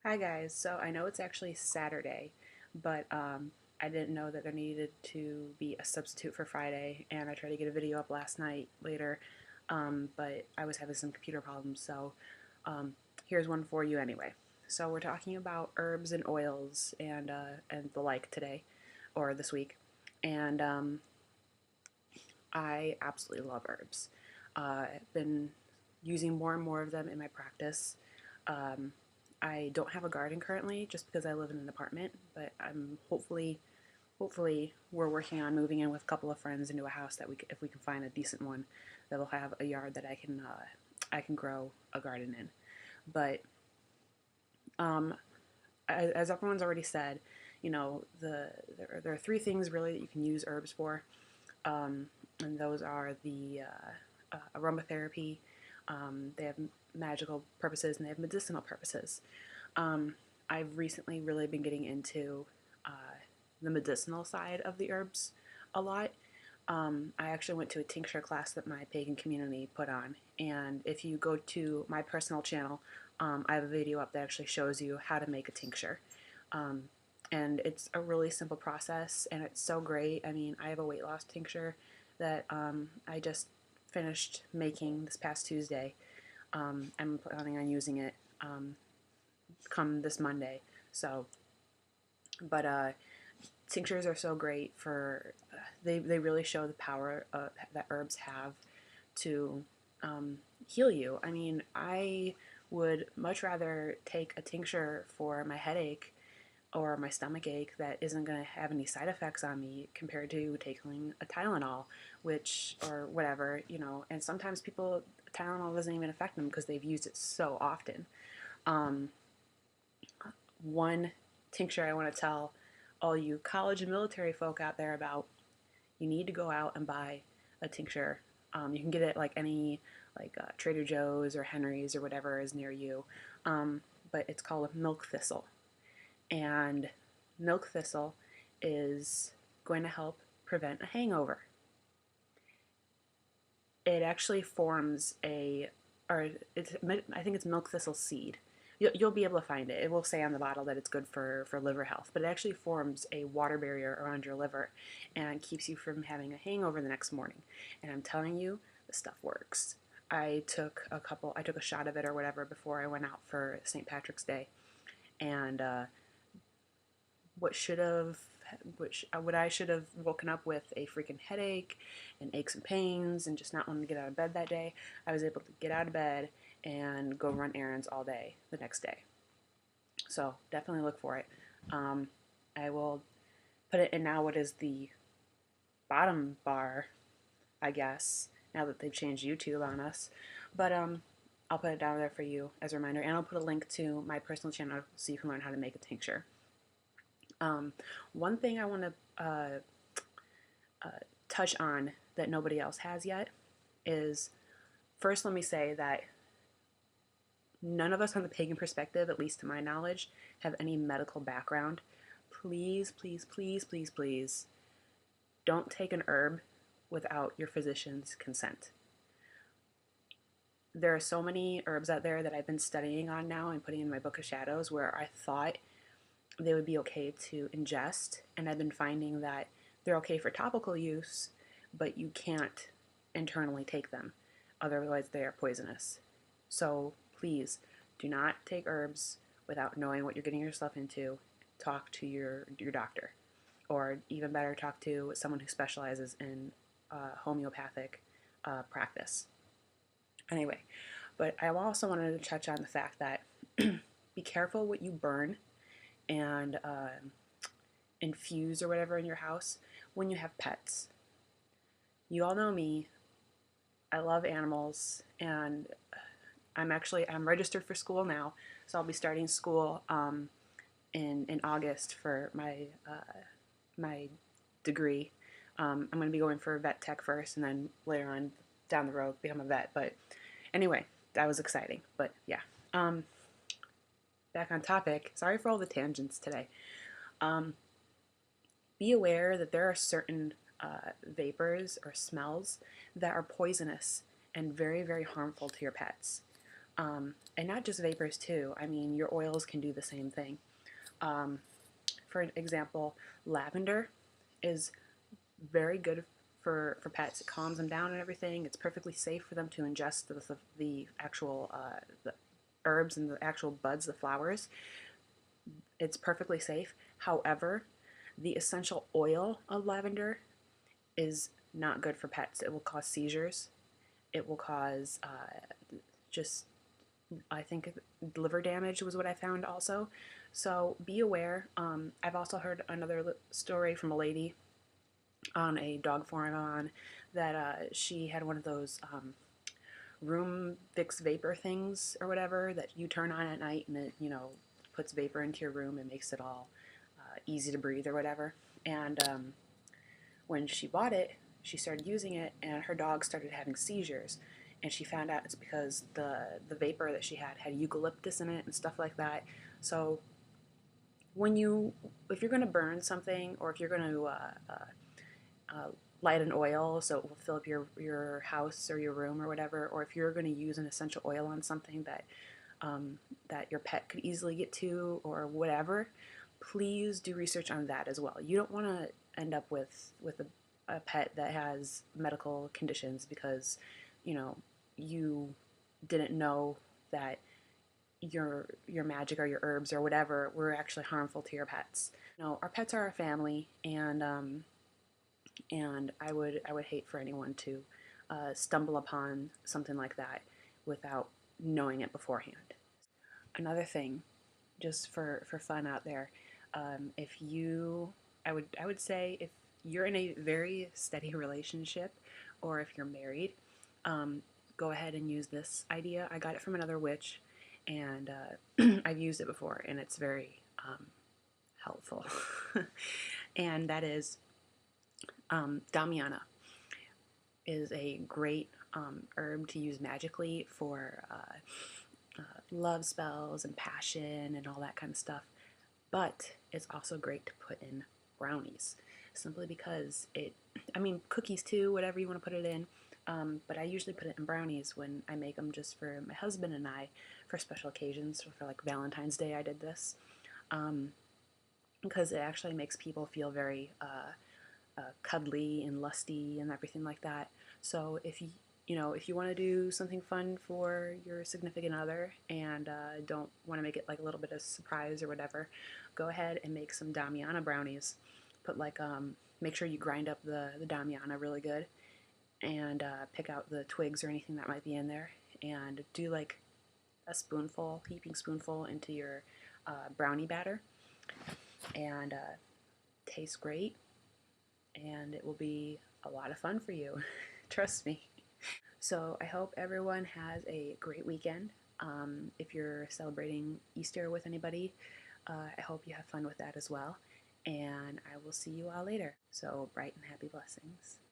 Hi guys, so I know it's actually Saturday, but I didn't know that there needed to be a substitute for Friday, and I tried to get a video up last night later, but I was having some computer problems, so um, here's one for you anyway. So we're talking about herbs and oils and the like today, or this week, and I absolutely love herbs. I've been using more and more of them in my practice. Um, I don't have a garden currently just because I live in an apartment, but I'm hopefully we're working on moving in with a couple of friends into a house that if we can find a decent one that'll have a yard that I can grow a garden in. But um, as everyone's already said, there are three things really that you can use herbs for, and those are the aromatherapy. They have magical purposes and they have medicinal purposes. Um, I've recently really been getting into uh, the medicinal side of the herbs a lot. I actually went to a tincture class that my pagan community put on, and if you go to my personal channel, I have a video up that actually shows you how to make a tincture. Um, and it's a really simple process, and it's so great. I mean, I have a weight loss tincture that I just finished making this past Tuesday. I'm planning on using it come this Monday. So, but tinctures are so great for they really show the power that herbs have to heal you. I mean, I would much rather take a tincture for my headache or my stomach ache that isn't going to have any side effects on me compared to taking a Tylenol, which or whatever, you know. And sometimes people Tylenol doesn't even affect them because they've used it so often. Um, One tincture I want to tell all you college and military folk out there about: you need to go out and buy a tincture. You can get it like any Trader Joe's or Henry's or whatever is near you, but it's called milk thistle. And milk thistle is going to help prevent a hangover. It actually forms I think it's milk thistle seed. You'll be able to find it. It will say on the bottle that it's good for liver health, but it actually forms a water barrier around your liver and keeps you from having a hangover the next morning. And I'm telling you, the stuff works. I took a shot of it or whatever before I went out for St. Patrick's Day, and what should have what I should have woken up with a freaking headache and aches and pains and just not wanting to get out of bed that day, I was able to get out of bed and go run errands all day the next day. So definitely look for it. Um, I will put it in now what is the bottom bar, I guess, now that they've changed YouTube on us. But I'll put it down there for you as a reminder, and I'll put a link to my personal channel so you can learn how to make a tincture. Um, One thing I want to uh, touch on that nobody else has yet is, first, let me say that none of us on the pagan perspective, at least to my knowledge, have any medical background. Please, please, please, please, please don't take an herb without your physician's consent. There are so many herbs out there that I've been studying on now and putting in my book of shadows where I thought they would be okay to ingest, and I've been finding that they're okay for topical use, but you can't internally take them, otherwise they are poisonous. So please do not take herbs without knowing what you're getting yourself into. Talk to your doctor, or even better, talk to someone who specializes in homeopathic practice. Anyway, but I also wanted to touch on the fact that be careful what you burn and infuse or whatever in your house when you have pets. You all know me. I love animals, and I'm registered for school now, so I'll be starting school in August for my degree. I'm going to be going for vet tech first, and then later on down the road become a vet. But anyway, that was exciting. But yeah, um, back on topic. Sorry for all the tangents today. Um, be aware that there are certain vapors or smells that are poisonous and very, very harmful to your pets. And not just vapors too. I mean, your oils can do the same thing. Um, for example, lavender is very good for pets. It calms them down and everything. It's perfectly safe for them to ingest the actual the herbs and the actual buds, the flowers. It's perfectly safe. However, the essential oil of lavender is not good for pets. It will cause seizures. It will cause just, I think, liver damage was what I found also. So be aware. I've also heard another story from a lady on a dog forum on that she had one of those room fix vapor things or whatever that you turn on at night and it, puts vapor into your room and makes it all easy to breathe or whatever. And when she bought it, she started using it, and her dog started having seizures. And she found out it's because the vapor that she had eucalyptus in it and stuff like that. So if you're going to burn something, or if you're going to uh, light an oil so it will fill up your house or your room or whatever, or if you're going to use an essential oil on something that your pet could easily get to or whatever, please do research on that as well. You don't want to end up with a pet that has medical conditions because you didn't know that your magic or your herbs or whatever were actually harmful to your pets. Our pets are our family, and I would hate for anyone to stumble upon something like that without knowing it beforehand. Another thing, just for fun out there, if you, I would say if you're in a very steady relationship, or if you're married, go ahead and use this idea. I got it from another witch, and I've used it before, and it's very helpful. And that is Damiana is a great herb to use magically for love spells and passion and all that kind of stuff. But it's also great to put in brownies, simply because cookies too, whatever you want to put it in. But I usually put it in brownies when I make them just for my husband and I for special occasions. So for like Valentine's Day, I did this because it actually makes people feel very cuddly and lusty and everything like that. So if you want to do something fun for your significant other and don't want to make it like a little bit of surprise or whatever, go ahead and make some Damiana brownies. Put make sure you grind up the Damiana really good, and pick out the twigs or anything that might be in there, and do like a spoonful, heaping spoonful into your brownie batter, and tastes great, and it will be a lot of fun for you. Trust me. So I hope everyone has a great weekend. If you're celebrating Easter with anybody, I hope you have fun with that as well. And I will see you all later. So bright and happy blessings.